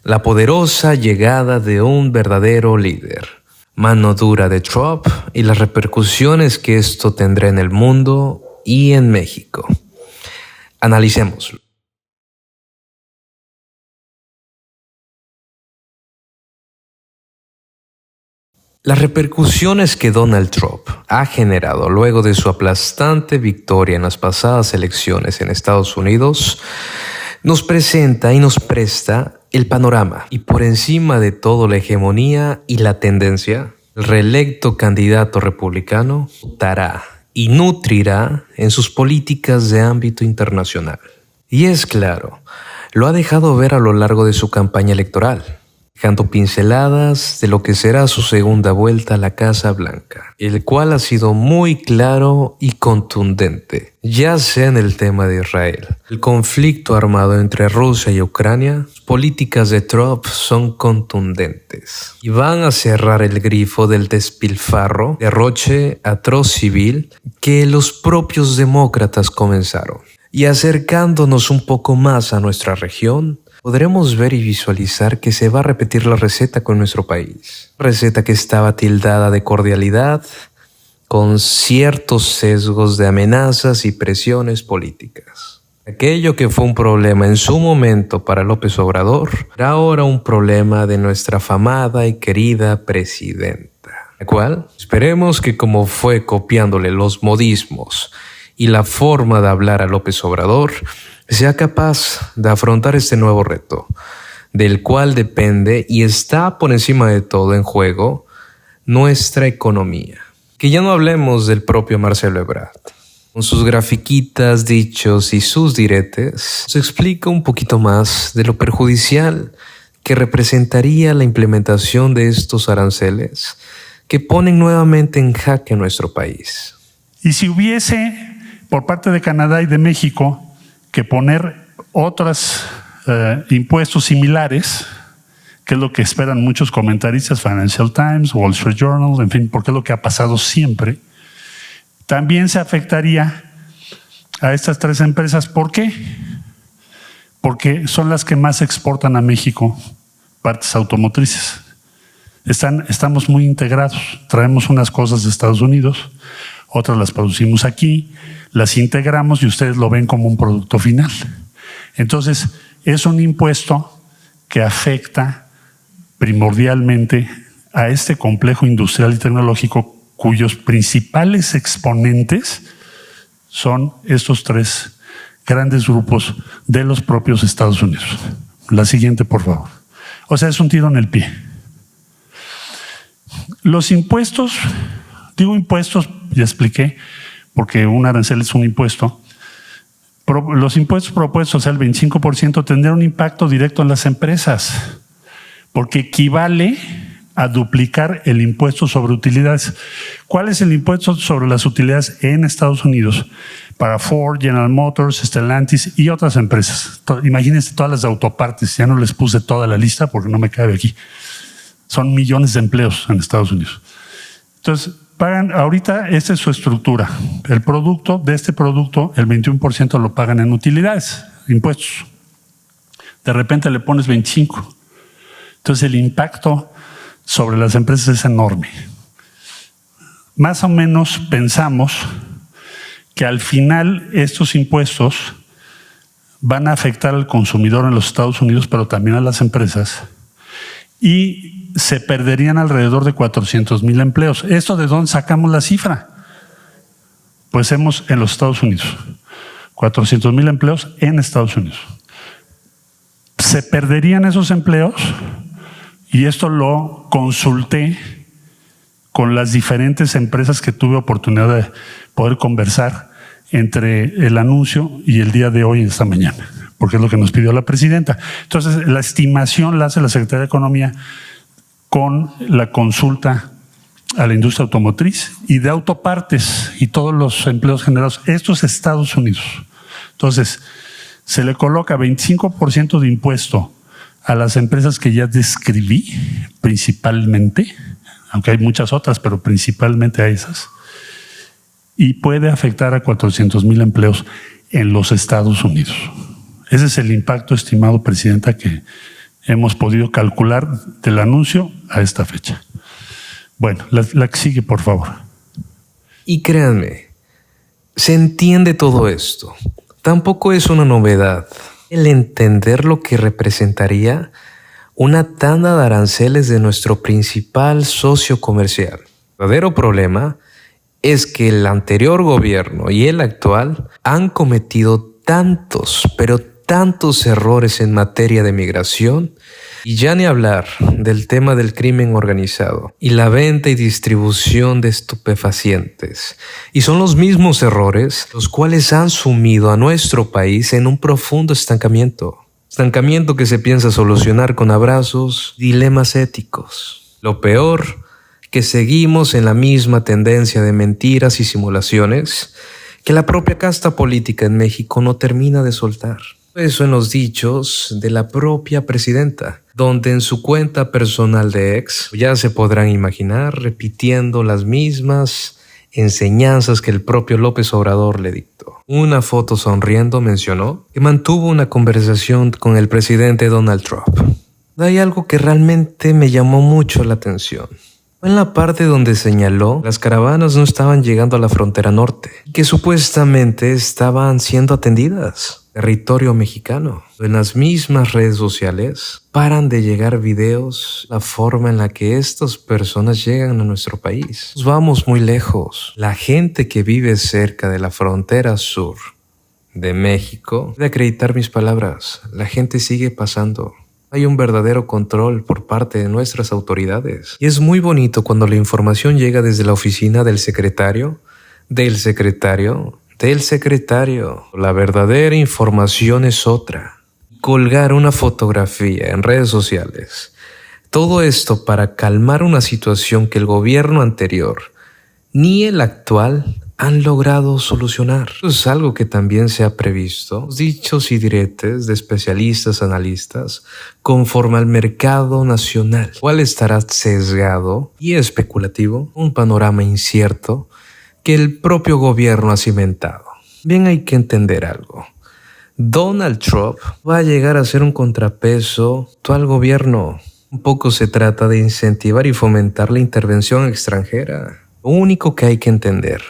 La poderosa llegada de un verdadero líder, mano dura de Trump y las repercusiones que esto tendrá en el mundo y en México. Analicémoslo. Las repercusiones que Donald Trump ha generado luego de su aplastante victoria en las pasadas elecciones en Estados Unidos nos presenta y nos presta el panorama, y por encima de todo la hegemonía y la tendencia, el reelecto candidato republicano votará y nutrirá en sus políticas de ámbito internacional. Y es claro, lo ha dejado ver a lo largo de su campaña electoral, dejando pinceladas de lo que será su segunda vuelta a la Casa Blanca, el cual ha sido muy claro y contundente, ya sea en el tema de Israel, el conflicto armado entre Rusia y Ucrania. Las políticas de Trump son contundentes y van a cerrar el grifo del despilfarro, derroche atroz civil que los propios demócratas comenzaron. Y acercándonos un poco más a nuestra región, podremos ver y visualizar que se va a repetir la receta con nuestro país. Receta que estaba tildada de cordialidad, con ciertos sesgos de amenazas y presiones políticas. Aquello que fue un problema en su momento para López Obrador, era ahora un problema de nuestra afamada y querida presidenta, la cual esperemos que, como fue copiándole los modismos y la forma de hablar a López Obrador, sea capaz de afrontar este nuevo reto, del cual depende y está por encima de todo en juego nuestra economía. Que ya no hablemos del propio Marcelo Ebrard. Con sus grafiquitas, dichos y sus diretes, se explica un poquito más de lo perjudicial que representaría la implementación de estos aranceles que ponen nuevamente en jaque a nuestro país. Y si hubiese, por parte de Canadá y de México, que poner otros impuestos similares, que es lo que esperan muchos comentaristas, Financial Times, Wall Street Journal, en fin, porque es lo que ha pasado siempre, también se afectaría a estas tres empresas. ¿Por qué? Porque son las que más exportan a México partes automotrices. Estamos muy integrados, traemos unas cosas de Estados Unidos, otras las producimos aquí, las integramos y ustedes lo ven como un producto final. Entonces, es un impuesto que afecta primordialmente a este complejo industrial y tecnológico cuyos principales exponentes son estos tres grandes grupos de los propios Estados Unidos. La siguiente, por favor. O sea, es un tiro en el pie. Los impuestos, digo impuestos, ya expliqué, porque un arancel es un impuesto. Los impuestos propuestos, o sea, el 25%, tendrán un impacto directo en las empresas, porque equivale a duplicar el impuesto sobre utilidades. ¿Cuál es el impuesto sobre las utilidades en Estados Unidos? Para Ford, General Motors, Stellantis y otras empresas. Imagínense todas las autopartes, ya no les puse toda la lista porque no me cabe aquí. Son millones de empleos en Estados Unidos. Entonces, pagan, ahorita esta es su estructura. El producto, de este producto, el 21% lo pagan en utilidades, impuestos. De repente le pones 25%. Entonces el impacto sobre las empresas es enorme. Más o menos pensamos que al final estos impuestos van a afectar al consumidor en los Estados Unidos, pero también a las empresas, y se perderían alrededor de 400,000 empleos. ¿Esto de dónde sacamos la cifra? Pues en los Estados Unidos. 400,000 empleos en Estados Unidos. Se perderían esos empleos, y esto lo consulté con las diferentes empresas que tuve oportunidad de poder conversar entre el anuncio y el día de hoy, esta mañana, porque es lo que nos pidió la presidenta. Entonces, la estimación la hace la Secretaría de Economía con la consulta a la industria automotriz y de autopartes y todos los empleos generados. Esto es Estados Unidos. Entonces, se le coloca 25% de impuesto a las empresas que ya describí, principalmente, aunque hay muchas otras, pero principalmente a esas, y puede afectar a 400,000 empleos en los Estados Unidos. Ese es el impacto estimado, Presidenta, que hemos podido calcular del anuncio a esta fecha. Bueno, la que sigue, por favor. Y créanme, se entiende todo esto. Tampoco es una novedad el entender lo que representaría una tanda de aranceles de nuestro principal socio comercial. El verdadero problema es que el anterior gobierno y el actual han cometido tantos, pero tantos errores en materia de migración, y ya ni hablar del tema del crimen organizado y la venta y distribución de estupefacientes. Y son los mismos errores los cuales han sumido a nuestro país en un profundo estancamiento. Estancamiento que se piensa solucionar con abrazos, dilemas éticos. Lo peor, que seguimos en la misma tendencia de mentiras y simulaciones que la propia casta política en México no termina de soltar. Eso en los dichos de la propia presidenta, donde en su cuenta personal de ex, ya se podrán imaginar, repitiendo las mismas enseñanzas que el propio López Obrador le dictó. Una foto sonriendo mencionó que mantuvo una conversación con el presidente Donald Trump. Hay algo que realmente me llamó mucho la atención. En la parte donde señaló las caravanas no estaban llegando a la frontera norte, que supuestamente estaban siendo atendidas. Territorio mexicano. En las mismas redes sociales paran de llegar videos, la forma en la que estas personas llegan a nuestro país. Nos vamos muy lejos. La gente que vive cerca de la frontera sur de México debe acreditar mis palabras. La gente sigue pasando. Hay un verdadero control por parte de nuestras autoridades. Y es muy bonito cuando la información llega desde la oficina del secretario. La verdadera información es otra. Colgar una fotografía en redes sociales. Todo esto para calmar una situación que el gobierno anterior ni el actual han logrado solucionar. Eso es algo que también se ha previsto. Los dichos y diretes de especialistas, analistas, conforme al mercado nacional, cuál estará sesgado y especulativo, un panorama incierto que el propio gobierno ha cimentado. Bien, hay que entender algo. Donald Trump va a llegar a ser un contrapeso al gobierno. Un poco se trata de incentivar y fomentar la intervención extranjera. Lo único que hay que entender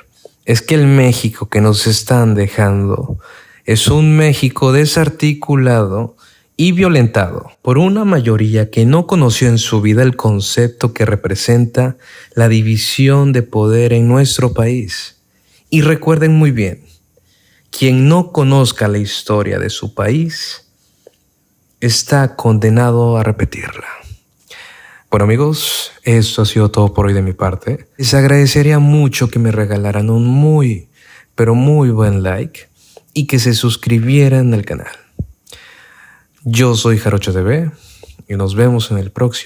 es que el México que nos están dejando es un México desarticulado y violentado por una mayoría que no conoció en su vida el concepto que representa la división de poder en nuestro país. Y recuerden muy bien, quien no conozca la historia de su país está condenado a repetirla. Bueno amigos, esto ha sido todo por hoy de mi parte. Les agradecería mucho que me regalaran un muy, pero muy buen like y que se suscribieran al canal. Yo soy Jarocho TV y nos vemos en el próximo.